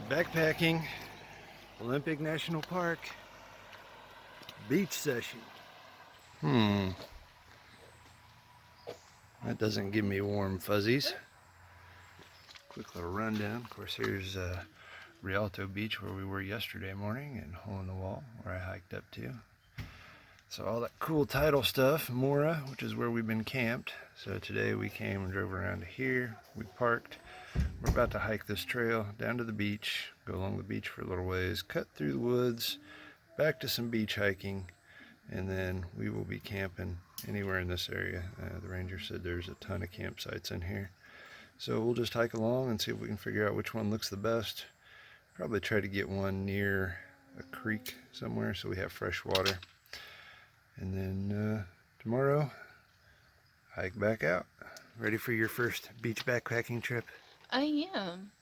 Backpacking, Olympic National Park, beach session. That doesn't give me warm fuzzies. Quick little rundown. Of course, here's Rialto Beach where we were yesterday morning, and Hole in the Wall where I hiked up to. So all that cool tidal stuff, Mora, which is where we've been camped. So today we came and drove around to here. We parked. We're about to hike this trail down to the beach, go along the beach for a little ways, cut through the woods, back to some beach hiking, and then we will be camping anywhere in this area. The ranger said there's a ton of campsites in here. So we'll just hike along and see if we can figure out which one looks the best. Probably try to get one near a creek somewhere so we have fresh water. And then tomorrow, hike back out. Ready for your first beach backpacking trip? I am.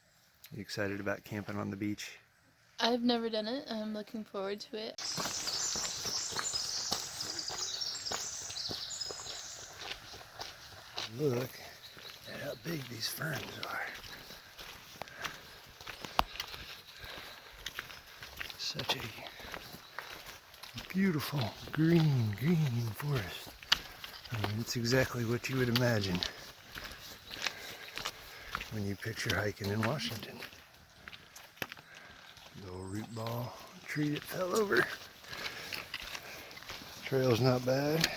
You excited about camping on the beach? I've never done it. I'm looking forward to it. Look at how big these ferns are. Such a beautiful green forest. I mean, it's exactly what you would imagine when you picture hiking in Washington. Little root ball tree that fell over. Trail's not bad.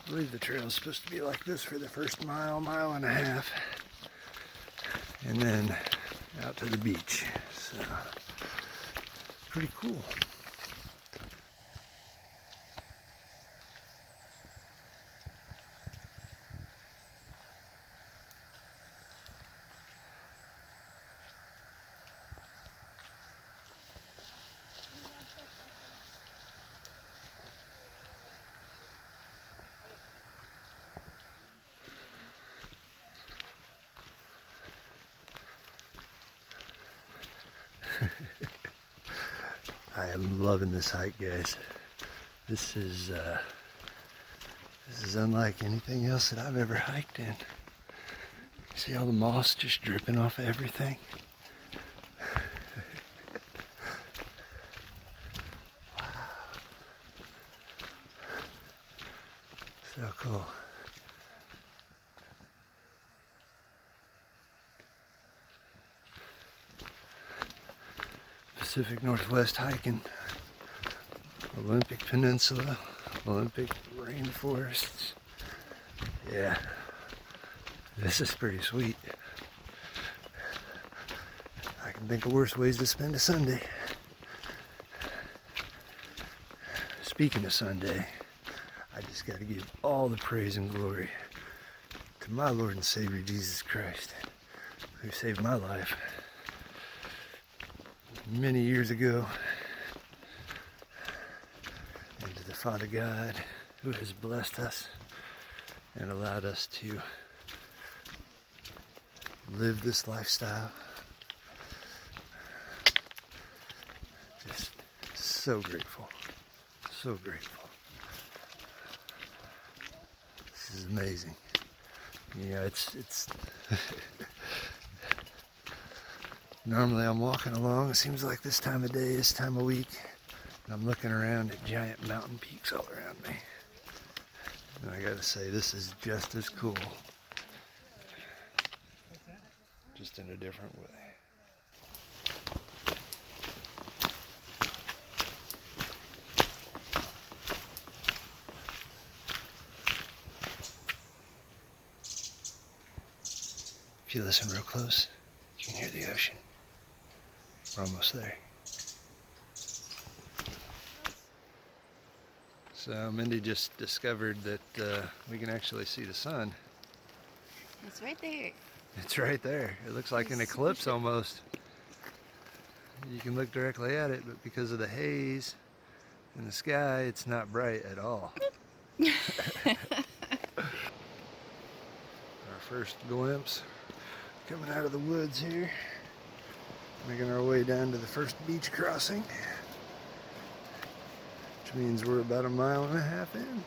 I believe the trail's supposed to be like this for the first mile and a half, and then out to the beach. So, pretty cool. I am loving this hike, guys. This is unlike anything else that I've ever hiked in. See all the moss just dripping off of everything? Wow. So cool. Pacific Northwest hiking, Olympic Peninsula, Olympic rainforests. Yeah, this is pretty sweet. I can think of worse ways to spend a Sunday. Speaking of Sunday, I just got to give all the praise and glory to my Lord and Savior Jesus Christ, who saved my life many years ago, and to the Father God who has blessed us and allowed us to live this lifestyle. Just so grateful, so grateful. This is amazing. You know, it's normally I'm walking along, it seems like this time of day, this time of week, and I'm looking around at giant mountain peaks all around me. And I gotta say, this is just as cool. Just in a different way. If you listen real close, you can hear the ocean. We're almost there. So Mindy just discovered that we can actually see the sun. It's right there. It's right there. It looks like an eclipse almost. You can look directly at it, but because of the haze in the sky, it's not bright at all. Our first glimpse coming out of the woods here. Making our way down to the first beach crossing, which means we're about 1.5 miles in.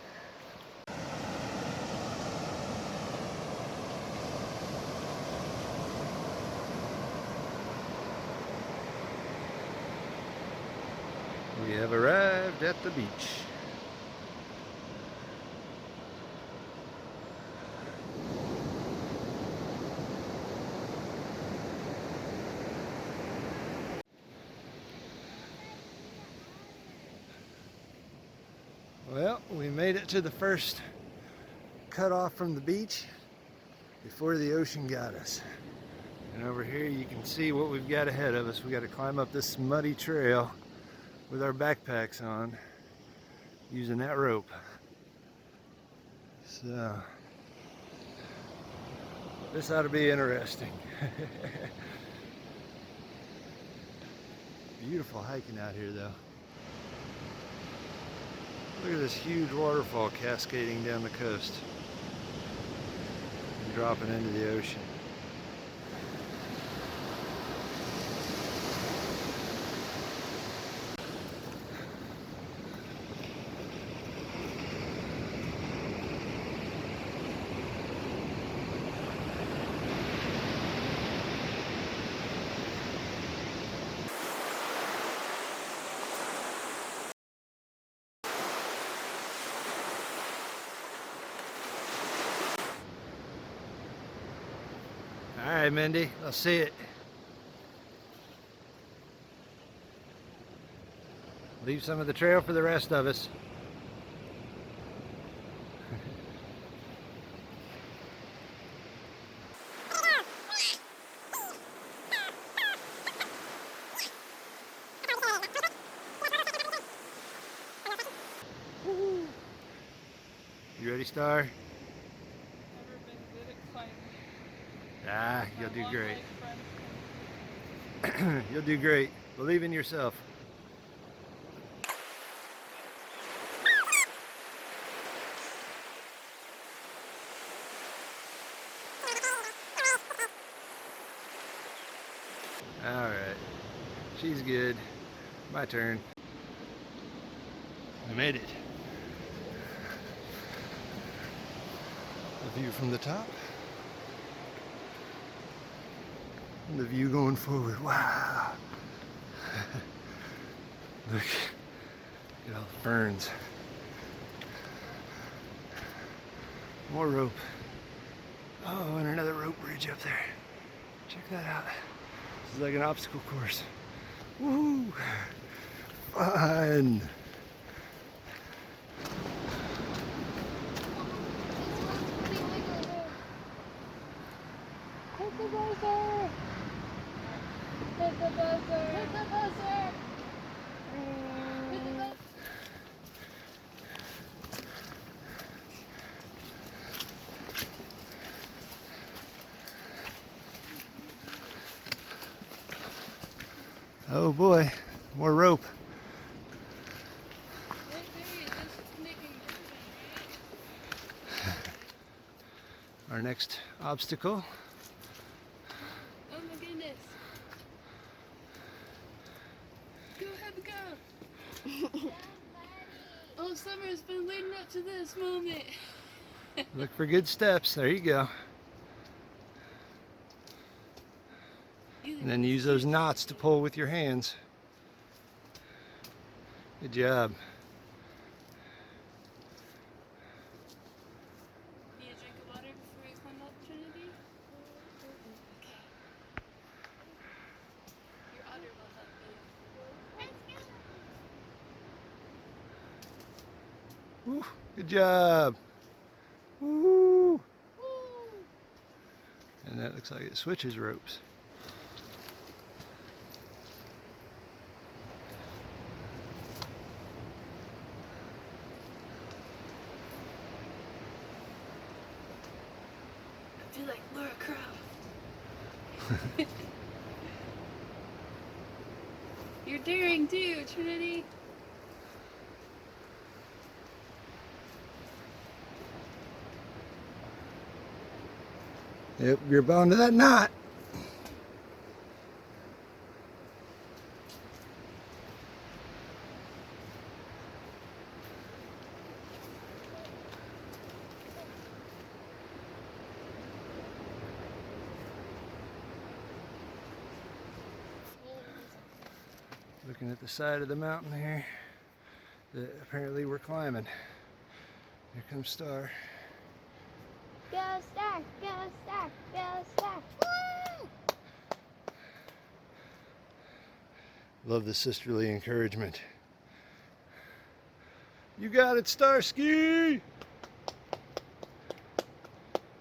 We have arrived at the beach. Well, we made it to the first cutoff from the beach before the ocean got us. And over here you can see what we've got ahead of us. We got to climb up this muddy trail with our backpacks on using that rope. So this ought to be interesting. Beautiful hiking out here though. Look at this huge waterfall cascading down the coast and dropping into the ocean. All right, Mindy, let's see it. Leave some of the trail for the rest of us. You ready, Star? Never been good at climbing. Ah, you'll My do long great. leg friend. You'll do great. Believe in yourself. All right, she's good. My turn. We made it. The view from the top. And the view going forward. Wow. Look at all the ferns. More rope. Oh, and another rope bridge up there. Check that out. This is like an obstacle course. Woohoo! Fun! Hit the buzzer! Hit the buzzer! Hit the buzzer! Hit the buzzer! Oh boy, more rope. Right there, just making Our next obstacle. Oh my goodness. Go have a go. All summer has been leading up to this moment. Look for good steps. There you go. And then use those knots to pull with your hands. Good job. Need a drink of water before you climb up, Trinity? Okay. Your otter will help you. Woo, good job. Woo. Woo! And that looks like it switches ropes. I feel like Laura Croft. You're daring too, Trinity. Yep, you're bound to that knot. Look Looking at the side of the mountain here that apparently we're climbing. Here comes Star. Go Star, go Star, go Star. Woo! Love the sisterly encouragement. You got it, Starsky! Go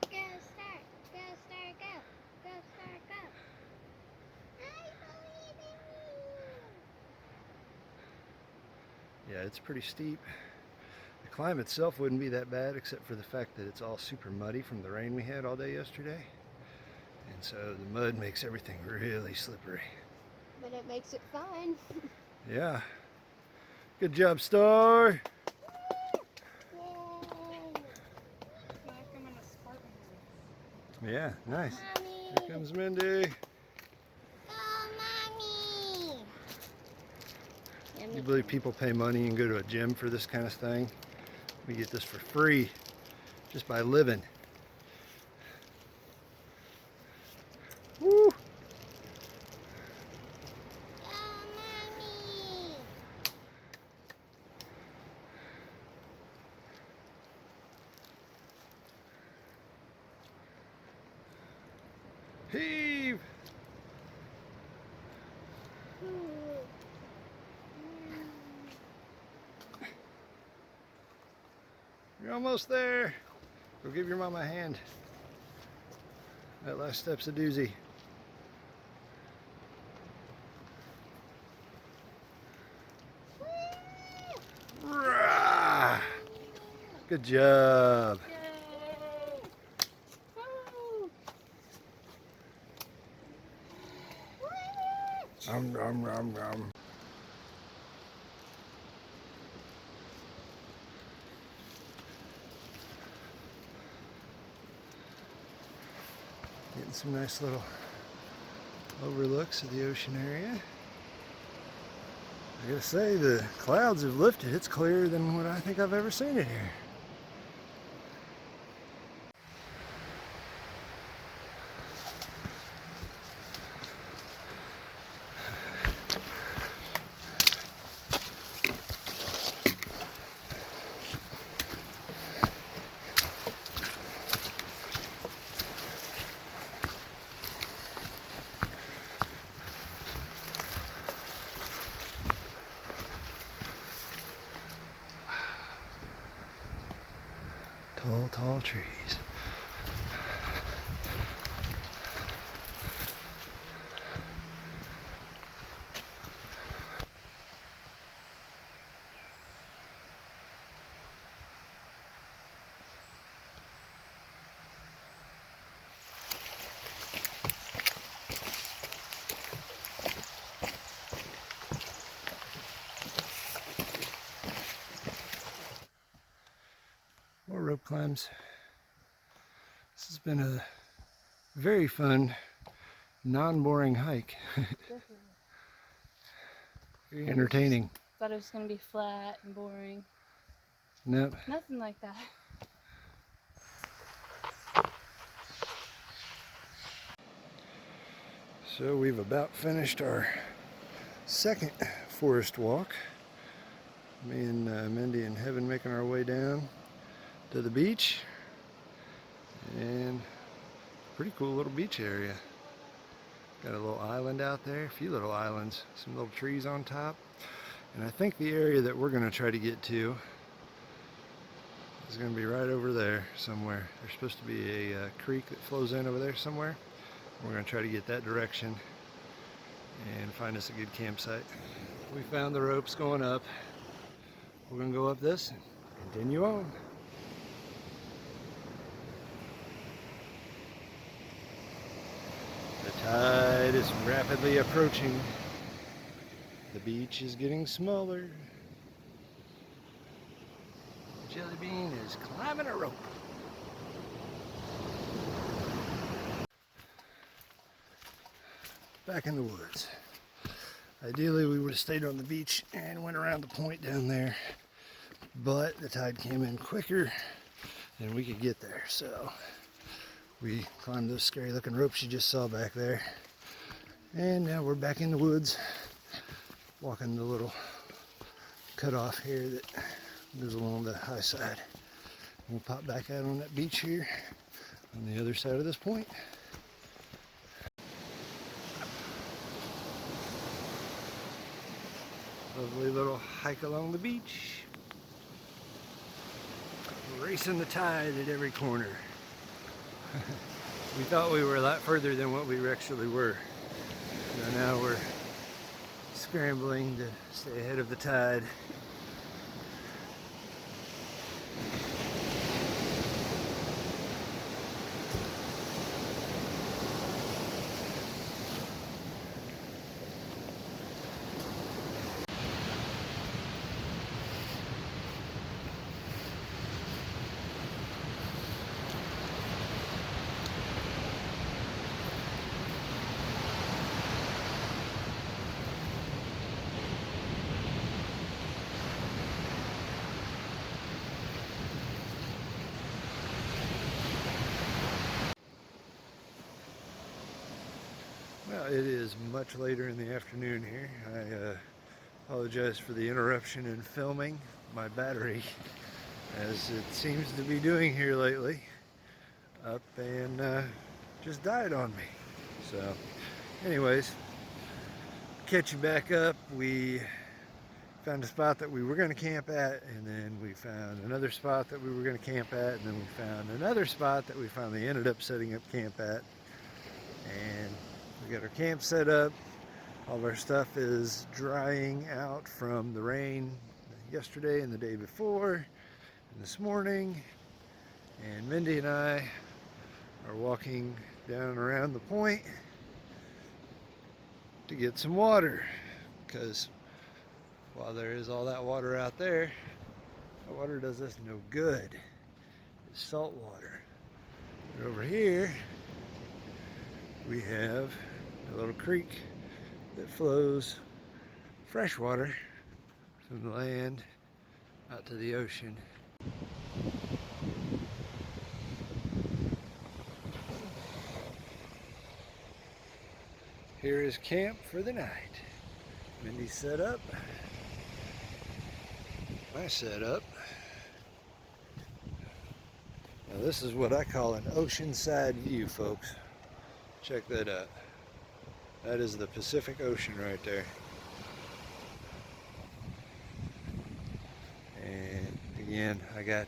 Star, go Star, go. Go Star, go. I believe in you. Yeah, it's pretty steep. The climb itself wouldn't be that bad except for the fact that it's all super muddy from the rain we had all day yesterday. And so the mud makes everything really slippery. But it makes it fun. Yeah. Good job, Star! Yay. Like I'm in a Spartan race. Yeah, nice. Mommy. Here comes Mindy. Go, Mommy. You believe people pay money and go to a gym for this kind of thing? We get this for free just by living. Woo! Go, Mommy. Heave! You're almost there. Go give your mama a hand. That last step's a doozy. Rah! Good job. Yay! Woo! Nom, nom, nom, nom. Getting some nice little overlooks of the ocean area. I gotta say, the clouds have lifted. It's clearer than what I think I've ever seen it here. Tall, tall trees. More rope climbs. This has been a very fun, non-boring hike. Very entertaining. Thought it was gonna be flat and boring. Nope. Nothing like that. So we've about finished our second forest walk. Me and Mindy and Heaven making our way down to the beach. And pretty cool little beach area. Got a little island out there, a few little islands, some little trees on top. And I think the area that we're going to try to get to is going to be right over there somewhere. There's supposed to be a creek that flows in over there somewhere. We're going to try to get that direction and find us a good campsite. We found the ropes going up. We're going to go up this and continue on. The tide is rapidly approaching. The beach is getting smaller. Jelly Bean is climbing a rope. Back in the woods. Ideally we would have stayed on the beach and went around the point down there, but the tide came in quicker than we could get there, so we climbed those scary looking ropes you just saw back there, and now we're back in the woods walking the little cutoff here that goes along the high side. We'll pop back out on that beach here on the other side of this point. Lovely little hike along the beach. Racing the tide at every corner. We thought we were a lot further than what we actually were. So now we're scrambling to stay ahead of the tide. Well, it is much later in the afternoon here. I apologize for the interruption in filming. My battery, as it seems to be doing here lately, up and just died on me. So anyways, catching back up, we found a spot that we were going to camp at, and then we found another spot that we were going to camp at, and then we found another spot that we finally ended up setting up camp at. And we got our camp set up. All of our stuff is drying out from the rain yesterday and the day before and this morning. And Mindy and I are walking down around the point to get some water, because while there is all that water out there, that water does us no good. It's salt water. But over here we have a little creek that flows fresh water from the land out to the ocean. Here is camp for the night. Mindy's set up. My setup. Now this is what I call an oceanside view, folks. Check that out. That is the Pacific Ocean right there. And again, I got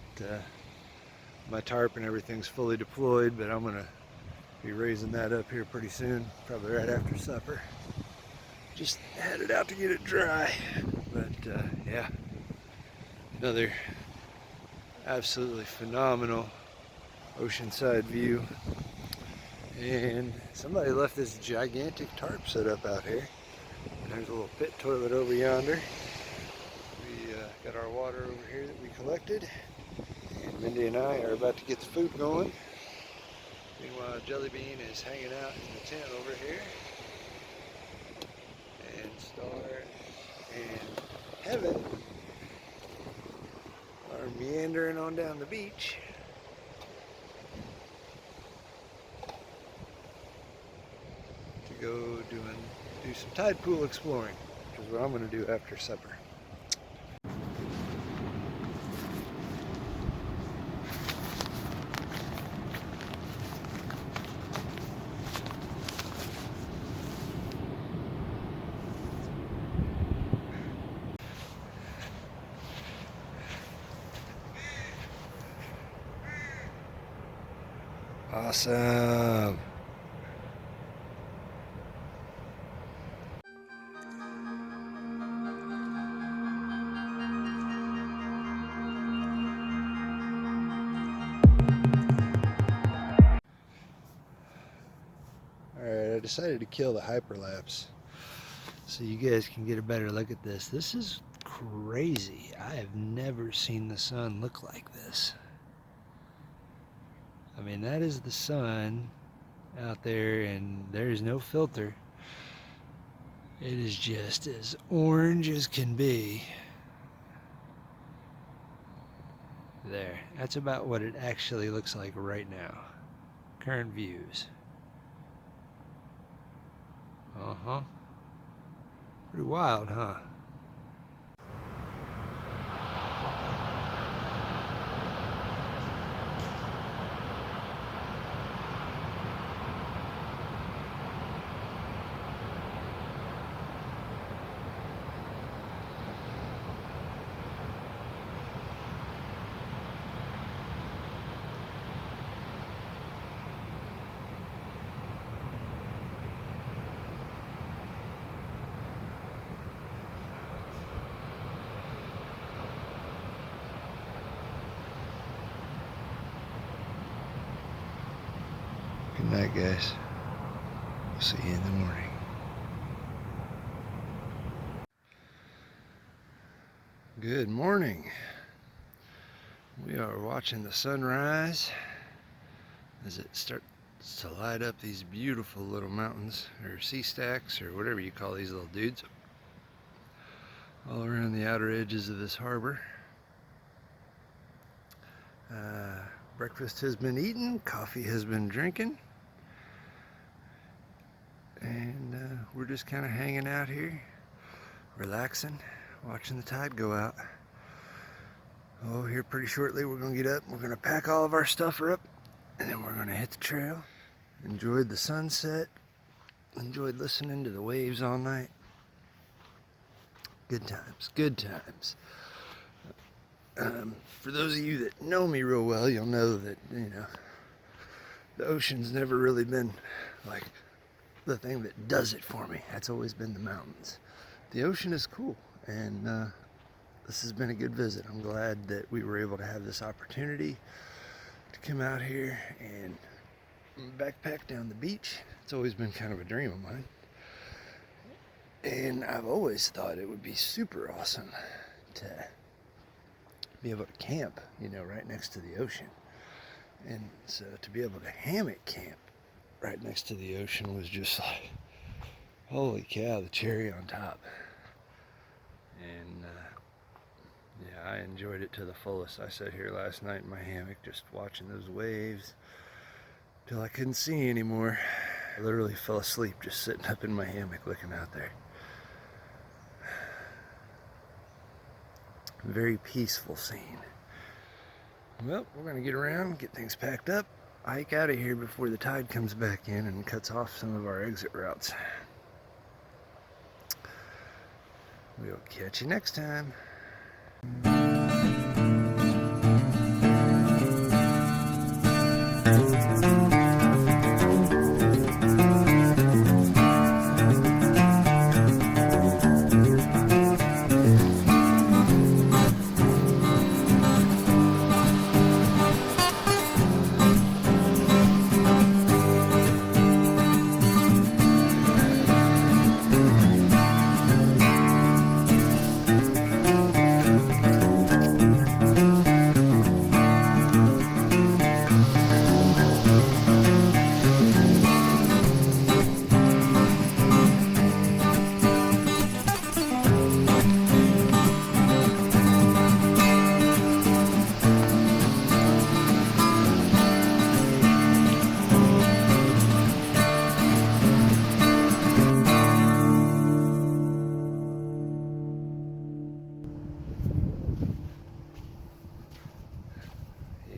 my tarp and everything's fully deployed, but I'm gonna be raising that up here pretty soon, probably right after supper. Just headed out to get it dry. But yeah, another absolutely phenomenal oceanside view. And somebody left this gigantic tarp set up out here. And there's a little pit toilet over yonder. We got our water over here that we collected. And Mindy and I are about to get the food going. Meanwhile, Jellybean is hanging out in the tent over here. And Star and Heaven are meandering on down the beach. Go do some tide pool exploring, which is what I'm going to do after supper. Awesome. Alright, I decided to kill the hyperlapse so you guys can get a better look at this. This is crazy. I have never seen the sun look like this. I mean, that is the sun out there, and there is no filter. It is just as orange as can be. There, that's about what it actually looks like right now. Current views. Pretty wild, huh? night, guys. We'll see you in the morning. Good morning. We are watching the sunrise as it starts to light up these beautiful little mountains, or sea stacks, or whatever you call these little dudes, all around the outer edges of this harbor. Breakfast has been eaten, coffee has been drinking, and we're just kind of hanging out here, relaxing, watching the tide go out. Oh, here pretty shortly we're going to get up, we're going to pack all of our stuff up, and then we're going to hit the trail. Enjoyed the sunset, enjoyed listening to the waves all night. Good times, good times. For those of you that know me real well, you'll know that, the ocean's never really been like the thing that does it for me. That's always been the mountains. The ocean is cool, and this has been a good visit. I'm glad that we were able to have this opportunity to come out here and backpack down the beach. It's always been kind of a dream of mine. And I've always thought it would be super awesome to be able to camp, right next to the ocean. And so to be able to hammock camp right next to the ocean was just like, holy cow, the cherry on top. And yeah, I enjoyed it to the fullest. I sat here last night in my hammock just watching those waves till I couldn't see anymore. I literally fell asleep just sitting up in my hammock looking out there. Very peaceful scene. Well, we're gonna get around, get things packed up, hike out of here before the tide comes back in and cuts off some of our exit routes. We'll catch you next time.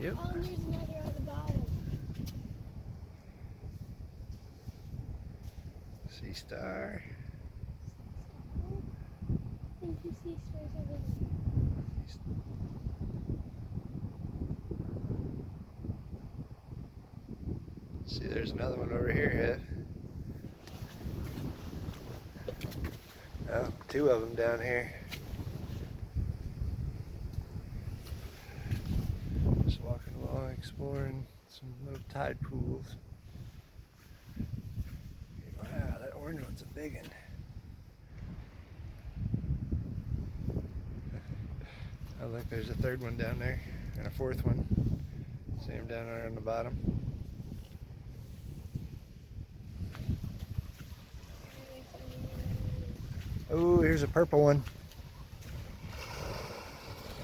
Yep. Oh, there's another on the bottom. Sea star. I think you see stars over there. See, there's another one over here, Oh, two of them down here. Just walking along, exploring some little tide pools. Wow, that orange one's a big one. I think there's a third one down there and a fourth one. See him down there on the bottom. Oh, here's a purple one.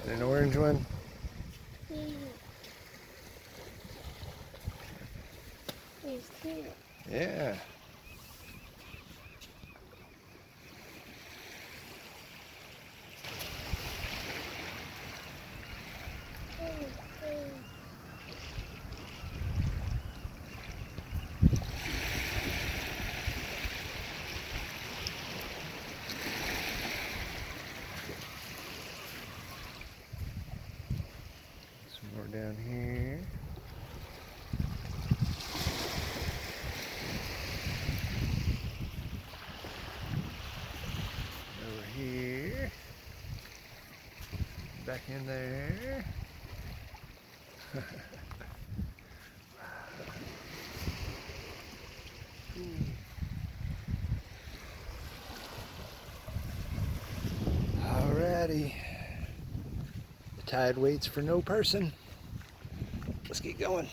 And an orange one. There's two. Yeah. Some more down here. Over here. Back in there. tide waits for no person. Let's get going.